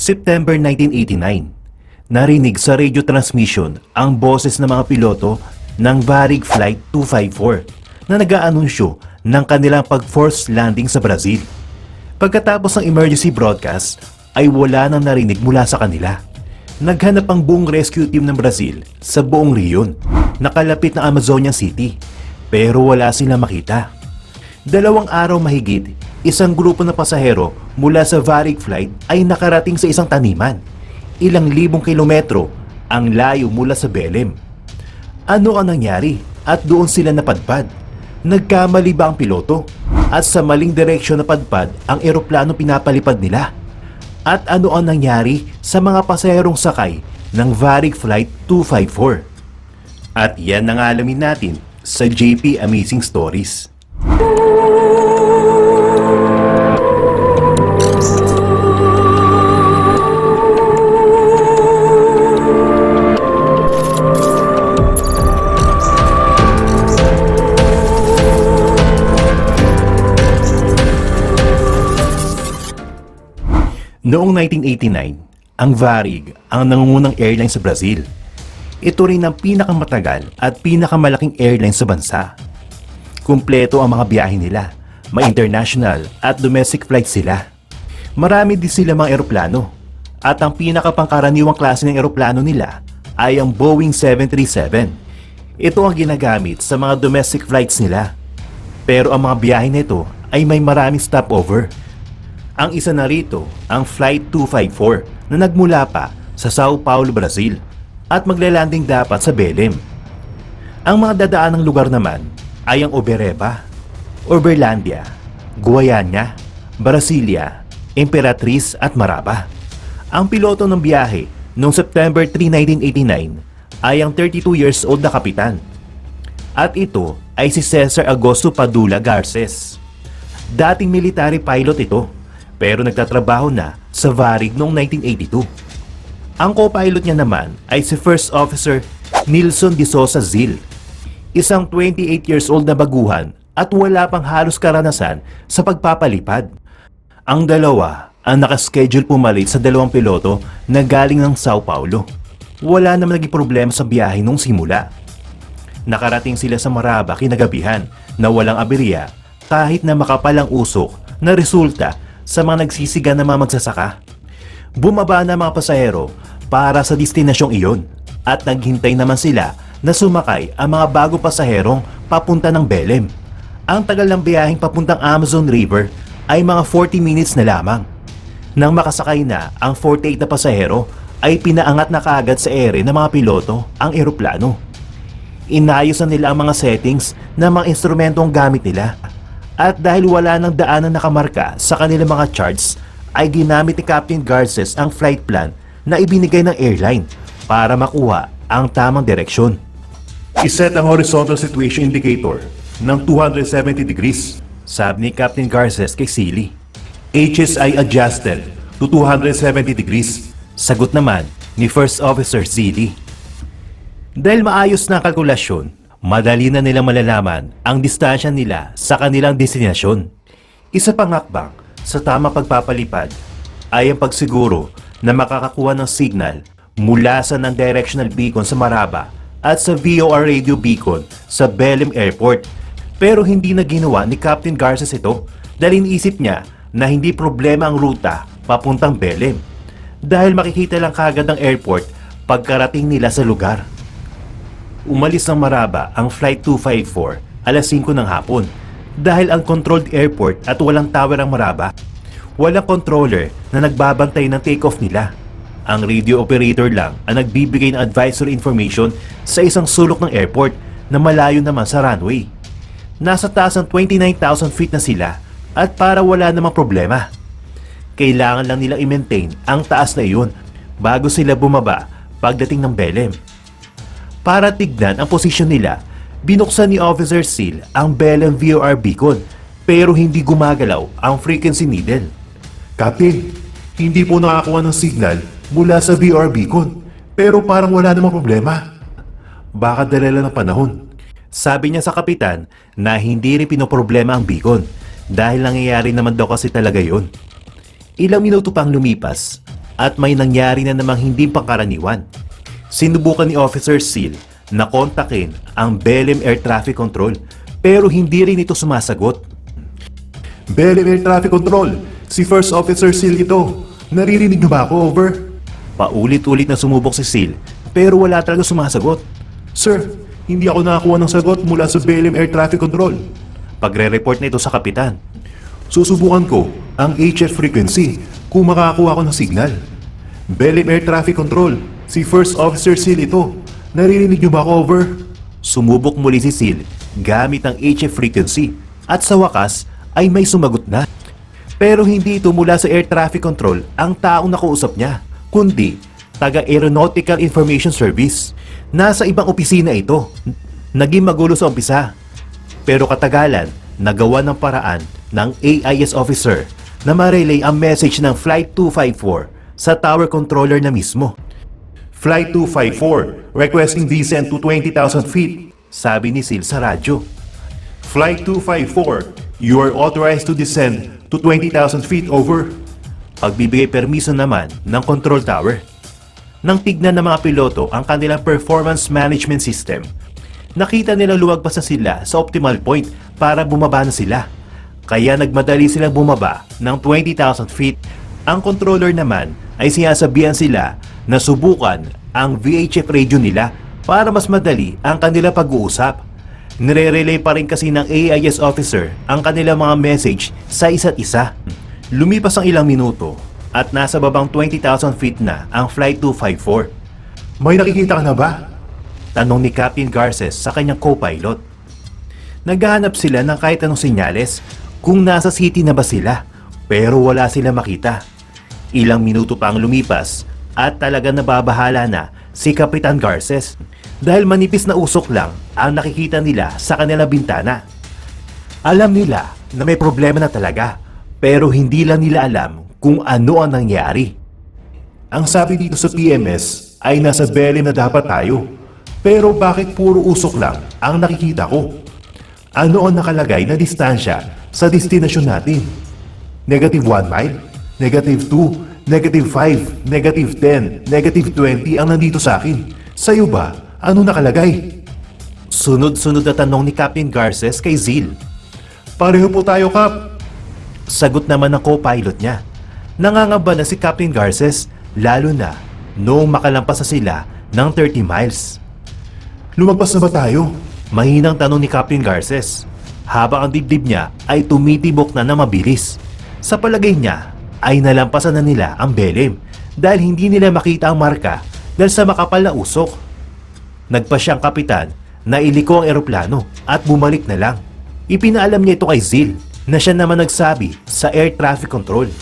September 1989, narinig sa radio transmission ang boses ng mga piloto ng Varig Flight 254 na nag-aanunsyo ng kanilang pag-forced landing sa Brazil. Pagkatapos ng emergency broadcast ay wala nang narinig mula sa kanila. Naghanap ang buong rescue team ng Brazil sa buong rehiyon, nakalapit na Amazonian City, pero wala silang makita. 2 araw mahigit, isang grupo ng pasahero mula sa Varig Flight ay nakarating sa isang taniman. Ilang libong kilometro ang layo mula sa Belem. Ano ang nangyari at doon sila napadpad? Nagkamali ba ang piloto? At sa maling direksyon napadpad ang eroplano pinapalipad nila? At ano ang nangyari sa mga pasaherong sakay ng Varig Flight 254? At yan ang alamin natin sa JP Amazing Stories. Noong 1989, ang Varig ang nangungunang airline sa Brazil. Ito rin ang pinakamatagal at pinakamalaking airline sa bansa. Kumpleto ang mga biyahe nila, may international at domestic flights sila. Marami din sila mga eroplano at ang pinakapangkaraniwang klase ng eroplano nila ay ang Boeing 737. Ito ang ginagamit sa mga domestic flights nila. Pero ang mga biyahe nito ay may maraming stopover. Ang isa na rito, ang Flight 254 na nagmula pa sa Sao Paulo, Brazil at maglalanding dapat sa Belem. Ang mga dadaanang lugar naman ay ang Obereba, Uberlandia, Guayana, Brasilia, Imperatriz at Maraba. Ang piloto ng biyahe noong September 3, 1989 ay ang 32 years old na kapitan. At ito ay si Cesar Augusto Padula Garces. Dating military pilot ito, pero nagtatrabaho na sa Varig noong 1982. Ang co-pilot niya naman ay si First Officer Nilson de Souza Zil, isang 28 years old na baguhan at wala pang halos karanasan sa pagpapalipad. Ang dalawa ang nakaschedule pumalit sa 2 piloto na galing ng Sao Paulo. Wala naman naging problema sa biyahe nung simula. Nakarating sila sa Maraba kinagabihan na walang aberya kahit na makapalang usok na resulta sa mga nagsisiga na mga magsasaka. Bumaba na mga pasahero para sa destinasyong iyon at naghintay naman sila na sumakay ang mga bagong pasaherong papunta ng Belem. Ang tagal ng biyaheng papuntang Amazon River ay mga 40 minutes na lamang. Nang makasakay na ang 48 na pasahero ay pinaangat na kaagad sa ere ng mga piloto ang eroplano. Inayos na nila ang mga settings ng mga instrumentong gamit nila. At dahil wala nang daanan nakamarka sa kanilang mga charts, ay ginamit ni Captain Garces ang flight plan na ibinigay ng airline para makuha ang tamang direksyon. Iset ang horizontal situation indicator ng 270 degrees, sabi ni Captain Garces kay Silly. HSI adjusted to 270 degrees, sagot naman ni First Officer Silly. Dahil maayos na kalkulasyon, madali na nilang malalaman ang distansya nila sa kanilang destinasyon. Isa pang hakbang sa tamang pagpapalipad ay ang pagsiguro na makakakuha ng signal mula sa non-directional beacon sa Maraba at sa VOR radio beacon sa Belem Airport. Pero hindi na ginawa ni Captain Garces ito dahil iniisip niya na hindi problema ang ruta papuntang Belem dahil makikita lang kagad ng airport pagkarating nila sa lugar. Umalis ng Maraba ang Flight 254 alas 5 ng hapon dahil ang controlled airport at walang tower ang Maraba. Walang controller na nagbabantay ng takeoff nila. Ang radio operator lang ang nagbibigay ng advisory information sa isang sulok ng airport na malayo naman sa runway. Nasa taas ng 29,000 feet na sila at para wala namang problema. Kailangan lang nilang i-maintain ang taas na iyon bago sila bumaba pagdating ng Belem. Para tignan ang posisyon nila, binuksan ni Officer Seal ang Belem VOR beacon pero hindi gumagalaw ang frequency needle. Captain, hindi po nakakuha ng signal mula sa VOR beacon pero parang wala namang problema. Baka dala lang ng panahon. Sabi niya sa kapitan na hindi rin pinoproblema ang beacon dahil nangyayari naman daw kasi talaga yon. Ilang minuto pang lumipas, at may nangyari na namang hindi pangkaraniwan. Sinubukan ni Officer Seal na kontakin ang Belem Air Traffic Control pero hindi rin ito sumasagot. Belem Air Traffic Control, si First Officer Seal ito. Naririnig niyo ba ako? Over. Paulit-ulit na sumubok si Seal pero wala talaga sumasagot. Sir, hindi ako nakakuha ng sagot mula sa Belem Air Traffic Control. Pagre-report na ito sa kapitan. Susubukan ko ang HF frequency kung makakakuha ko ng signal. Belem Air Traffic Control, si First Officer Seal ito. Naririnig niyo ba ako? Over. Sumubok muli si Seal gamit ang HF frequency at sa wakas ay may sumagot na. Pero hindi ito mula sa Air Traffic Control ang taong nakausap niya, kundi taga Aeronautical Information Service. Nasa ibang opisina ito. Naging magulo sa umpisa. Pero katagalan, nagawa ng paraan ng AIS officer na ma-relay ang message ng Flight 254 sa tower controller na mismo. Flight 254, requesting descent to 20,000 feet. Sabi ni Seal sa radyo. Flight 254, you are authorized to descend to 20,000 feet. Over. Pagbibigay permiso naman ng control tower. Nang tignan ng mga piloto ang kanilang performance management system, nakita nilang luwagpas na sila sa optimal point para bumaba na sila. Kaya nagmadali silang bumaba ng 20,000 feet. Ang controller naman ay sinasabihan sila na subukan ang VHF radio nila para mas madali ang kanilang pag-uusap. Nire-relay pa rin kasi ng AIS officer ang kanilang mga message sa isa't isa. Lumipas ang ilang minuto at nasa babang 20,000 feet na ang Flight 254. May nakikita ka na ba? Tanong ni Captain Garces sa kanyang co-pilot. Naghahanap sila ng kahit anong senyales kung nasa city na ba sila, pero wala sila makita. Ilang minuto pa ang lumipas at talaga nababahala na si Kapitan Garces dahil manipis na usok lang ang nakikita nila sa kanilang bintana. Alam nila na may problema na talaga pero hindi lang nila alam kung ano ang nangyari. Ang sabi dito sa PMS ay nasa Belem na dapat tayo. Pero bakit puro usok lang ang nakikita ko? Ano ang nakalagay na distansya sa destinasyon natin? Negative 1 mile? Negative 2? Negative 5? Negative 10? Negative 20 ang nandito sa akin. Sa'yo ba? Ano nakalagay? Sunod-sunod na tanong ni Captain Garces kay Zil. Pareho po tayo, Kap. Sagot naman ng co-pilot niya. Nangangamba na si Captain Garces lalo na noong makalampas na sila ng 30 miles. Lumagpas na ba tayo? Mahinang tanong ni Captain Garces habang ang dibdib niya ay tumitibok na mabilis. Sa palagay niya ay nalampasan na nila ang Belem dahil hindi nila makita ang marka dahil sa makapal na usok. Nagpa siyang kapitan na iliko ang eroplano at bumalik na lang. Ipinaalam niya ito kay Zil na siya naman nagsabi sa air traffic control.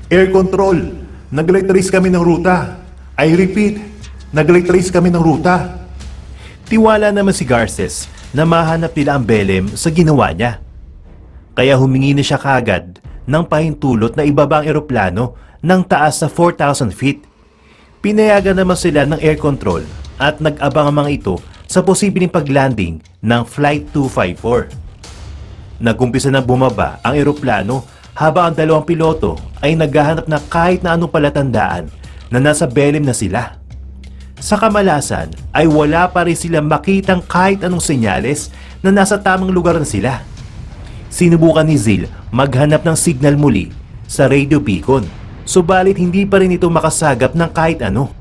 Air control, nag-electrize kami ng ruta. I repeat, nag-electrize kami ng ruta. Tiwala naman si Garces na mahanap nila ang Belem sa ginawa niya. Kaya humingi na siya kagad ng pahintulot na ibaba ang eroplano ng taas sa 4,000 feet. Pinayagan naman sila ng air control at nag-abang ang mga ito sa posibleng paglanding ng Flight 254. Nagumpisa na bumaba ang eroplano habang ang dalawang piloto ay naghahanap na kahit na anong palatandaan na nasa Belem na sila. Sa kamalasan ay wala pa rin silang makitang kahit anong senyales na nasa tamang lugar na sila. Sinubukan ni Zil maghanap ng signal muli sa radio beacon, subalit hindi pa rin ito makasagap ng kahit ano.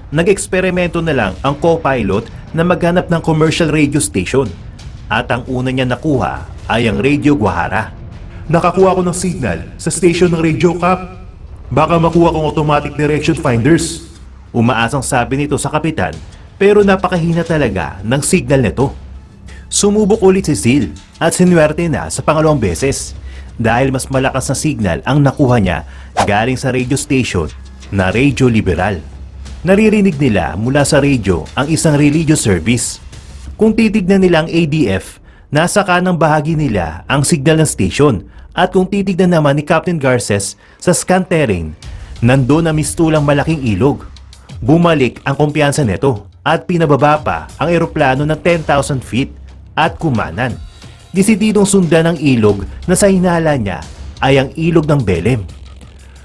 Nag-eksperimento na lang ang co-pilot na maghanap ng commercial radio station at ang una niya nakuha ay ang Radio Guahara. Nakakuha ko ng signal sa station ng Radio, Kap. Baka makuha kong automatic direction finders. Umaasang sabi nito sa kapitan pero napakahina talaga ng signal nito. Sumubok ulit si Zil at sinuwerte na sa pangalawang beses dahil mas malakas na signal ang nakuha niya galing sa radio station na Radio Liberal. Naririnig nila mula sa radio ang isang religious service. Kung titignan nila ang ADF, nasa kanang bahagi nila ang signal ng station at kung titignan naman ni Captain Garces sa scan terrain, nandoon ang mistulang malaking ilog. Bumalik ang kumpiyansa nito at pinababa pa ang eroplano ng 10,000 feet at kumanan. Desididong sundan ang ilog na sa hinala niya ay ang ilog ng Belem.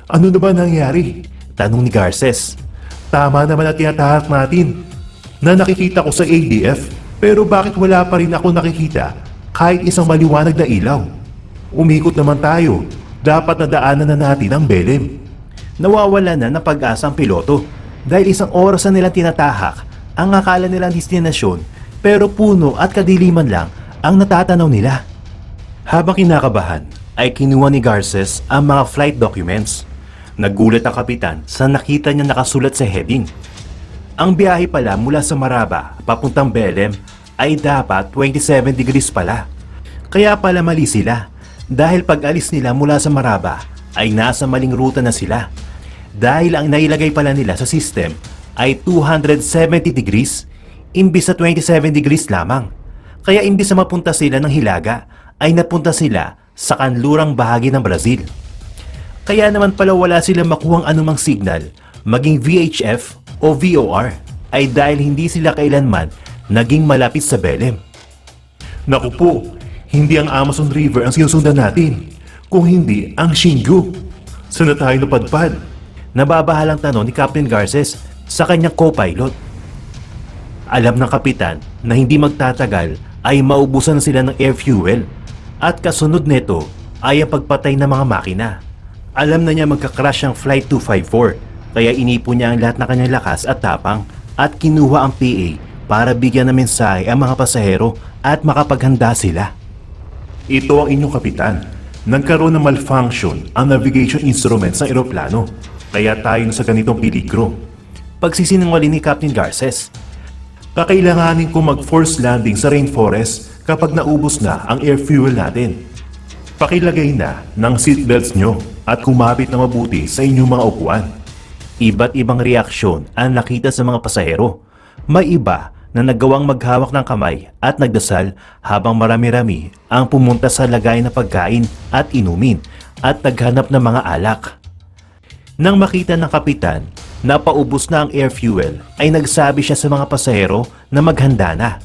Ano na ba nangyari? Tanong ni Garces. Tama naman at tinatahak natin na nakikita ko sa ADF, pero bakit wala pa rin ako nakikita kahit isang maliwanag na ilaw? Umikot naman tayo. Dapat nadaanan na natin ang Belem. Nawawala na ng pag-asa ang piloto dahil isang oras na nilang tinatahak ang akala nilang destinasyon, pero puno at kadiliman lang ang natatanaw nila. Habang kinakabahan ay kinuha ni Garces ang mga flight documents. Nagulat ang kapitan sa nakita niya nakasulat sa heading. Ang biyahe pala mula sa Maraba papuntang Belem ay dapat 27 degrees pala. Kaya pala mali sila dahil pag alis nila mula sa Maraba ay nasa maling ruta na sila. Dahil ang nailagay pala nila sa system ay 270 degrees imbis sa 27 degrees lamang. Kaya imbis na mapunta sila ng Hilaga ay napunta sila sa kanlurang bahagi ng Brazil. Kaya naman pala wala silang makuhang anumang signal, maging VHF o VOR, ay dahil hindi sila kailanman naging malapit sa Belem. Naku po, hindi ang Amazon River ang sinusundan natin, kung hindi ang Xingu. Saan na tayo napadpad? Nababahalang tanong ni Captain Garces sa kanyang co-pilot. Alam ng kapitan na hindi magtatagal ay maubusan na sila ng air fuel at kasunod nito ay ang pagpatay ng mga makina. Alam na niya magka-crash ang Flight 254 kaya inipon niya ang lahat ng kanyang lakas at tapang at kinuha ang PA para bigyan ng mensahe ang mga pasahero at makapaghanda sila. Ito ang inyong kapitan. Nagkaroon ng malfunction ang navigation instruments ng eroplano, kaya tayo na sa ganitong peligro. Pagsisinungaling ni Captain Garces. Kakailanganin ko mag-force landing sa rainforest kapag naubos na ang air fuel natin. Pakilagay na ng seatbelts nyo at kumapit na mabuti sa inyong mga upuan. Iba't ibang reaksyon ang nakita sa mga pasahero. May iba na naggawang maghawak ng kamay at nagdasal habang marami-rami ang pumunta sa lagay na pagkain at inumin at naghanap ng mga alak. Nang makita ng kapitan na paubos na ang air fuel ay nagsabi siya sa mga pasahero na maghanda na.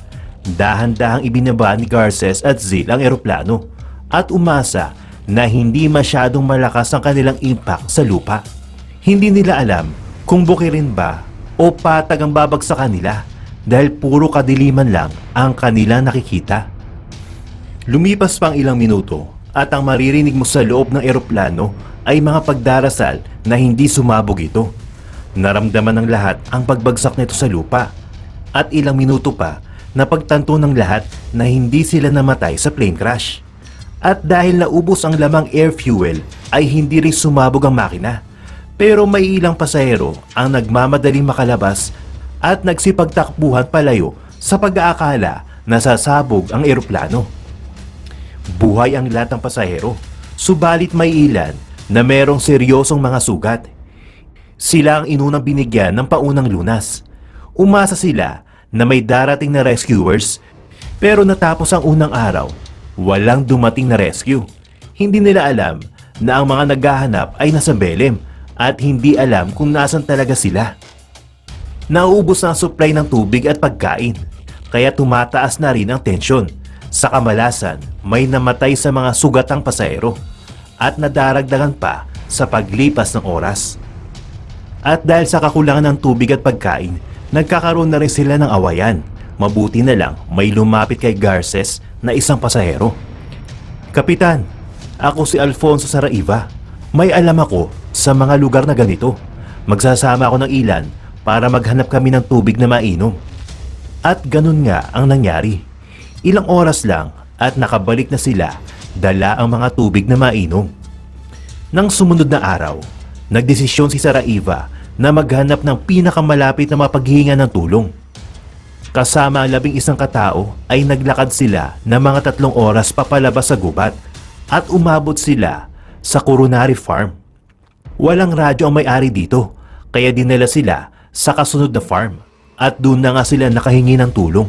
Dahan-dahang ibinaba ni Garces at Zil ang eroplano at umasa na hindi masyadong malakas ang kanilang impact sa lupa. Hindi nila alam kung bukirin ba o patag ang babagsakan nila dahil puro kadiliman lang ang kanila nakikita. Lumipas pang ilang minuto at ang maririnig mo sa loob ng eroplano ay mga pagdarasal na hindi sumabog ito. Naramdaman ng lahat ang pagbagsak nito sa lupa at ilang minuto pa na pagtanto ng lahat na hindi sila namatay sa plane crash. At dahil naubos ang lamang air fuel ay hindi rin sumabog ang makina. Pero may ilang pasahero ang nagmamadaling makalabas at nagsipagtakbuhan palayo sa pag-aakala na sasabog ang eroplano. Buhay ang lahat ng pasahero, subalit may ilan na merong seryosong mga sugat. Sila ang inunang binigyan ng paunang lunas. Umasa sila na may darating na rescuers, pero natapos ang unang araw, walang dumating na rescue. Hindi nila alam na ang mga naghahanap ay nasa Belem at hindi alam kung nasan talaga sila. Nauubos na ang supply ng tubig at pagkain, kaya tumataas na rin ang tensyon. Sa kamalasan, may namatay sa mga sugatang pasahero at nadaragdagan pa sa paglipas ng oras. At dahil sa kakulangan ng tubig at pagkain, nagkakaroon na rin sila ng awayan. Mabuti na lang may lumapit kay Garces na isang pasahero. Kapitan, ako si Alfonso Saraiva. May alam ako sa mga lugar na ganito. Magsasama ako ng ilan para maghanap kami ng tubig na mainom. At ganun nga ang nangyari. Ilang oras lang at nakabalik na sila, dala ang mga tubig na mainom. Nang sumunod na araw, nagdesisyon si Saraiva na maghanap ng pinakamalapit na mapaghihinga ng tulong. Kasama ang 11 katao ay naglakad sila ng mga 3 oras papalabas sa gubat at umabot sila sa Coronary Farm. Walang radyo ang may-ari dito, kaya dinala sila sa kasunod na farm at doon na nga sila nakahingi ng tulong.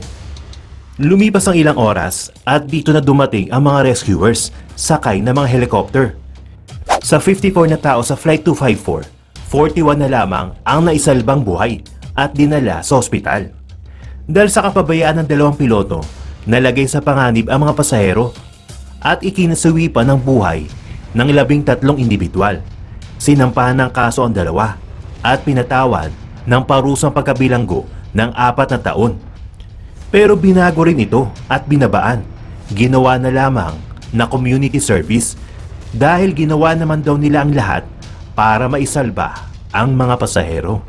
Lumipas ang ilang oras at dito na dumating ang mga rescuers sakay ng mga helicopter. Sa 54 na tao sa Flight 254, 41 na lamang ang naisalbang buhay at dinala sa ospital. Dahil sa kapabayaan ng 2 piloto, nalagay sa panganib ang mga pasahero at ikinasuwi pa ng buhay ng 13 individual. Sinampahan ng kaso ang 2 at pinatawad ng parusang pagkabilanggo ng 4 na taon. Pero binago rin ito at binabaan. Ginawa na lamang na community service dahil ginawa naman daw nila ang lahat para maisalba ang mga pasahero.